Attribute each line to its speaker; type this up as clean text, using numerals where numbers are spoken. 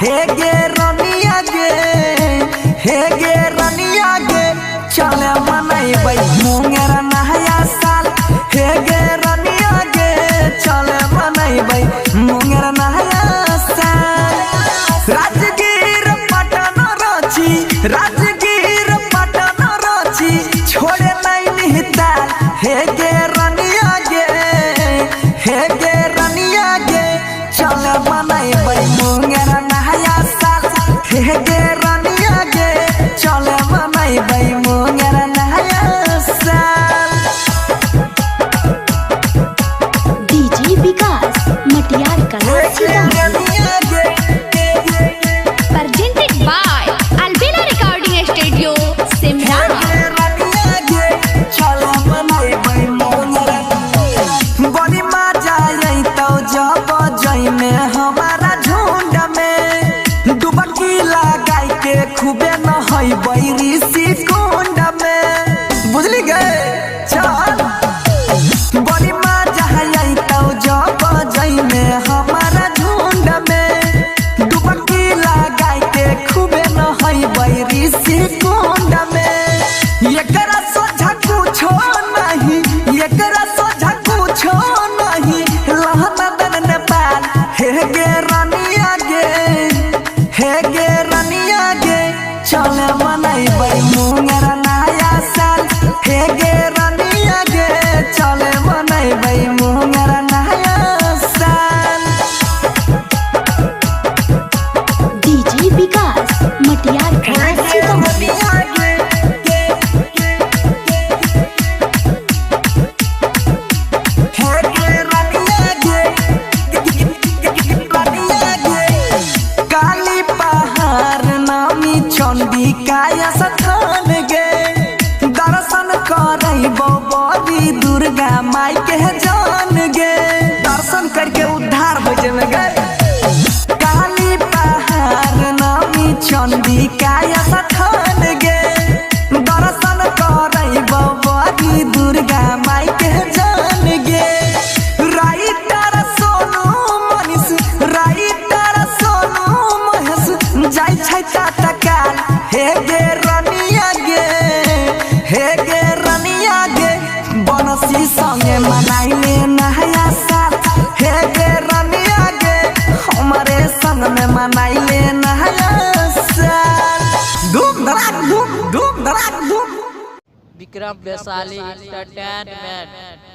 Speaker 1: हे गे रनिया गे, हे गे रनिया गे चले मनैबै मुंगेर नया साल। हे गे रनिया गे चले मनैबै मुंगेर नया साल। राजगीर पटन रांची, राजगीर पटन रांची छोड़े नैनीताल। हे गे रनिया गे, हे गे रनिया गे चले मनैबै मुंगेर नया साल। हे गे रनिया गे चले मनैबै मुंगेर नया साल।
Speaker 2: डीजे विकास मटियार कला presented by Albina Recording Studio Simran।
Speaker 1: बड़ी मजा अइतौ जब जइमे हमारा झुंड में, डुबकी लगाई के खूबे नहैबै ऋषि कुंड में। बुझली गे चल बड़ी मजा अइतौ जब जइमे हमारा झुंड में, डुबकी लगाई के खूबे नहैबै ऋषि कुंड में। एकरा सोझा कुछो नहीं, एकरा सोझा कुछो नहीं लहना दन नेपाल। हे गे रनिया गे, हे गे रनिया गे चले मनैबै मुंगेर नया साल। हे गे रनिया गे चले मनैबै मुंगेर नया साल।
Speaker 2: डीजे विकास मटियार कला सीतामढ़ी।
Speaker 1: काली पहाड़ नामी चंडिका स्थान गे, दर्शन करैबो बड़ी दुर्गा माई के जान गे। दर्शन करके उद्धार हो जेमे गे। काली पहाड़ नामी चंडिका स्थान गे, दर्शन करैबो बड़ी दुर्गा माई के जान गे। राइटर सोनू मनीष, राइटर सोनू महेश जाय छै तत्काल। हे गे रनिया गे, हे गे रनिया गे बनसी संगे मनाइले नया साल। हे गे रनिया गे हमारे संग में मनाइले नया साल। धूम धड़ाक धूम, धूम धड़ाक धूम।
Speaker 3: विक्रम वैशाली एंटरटेनमेंट।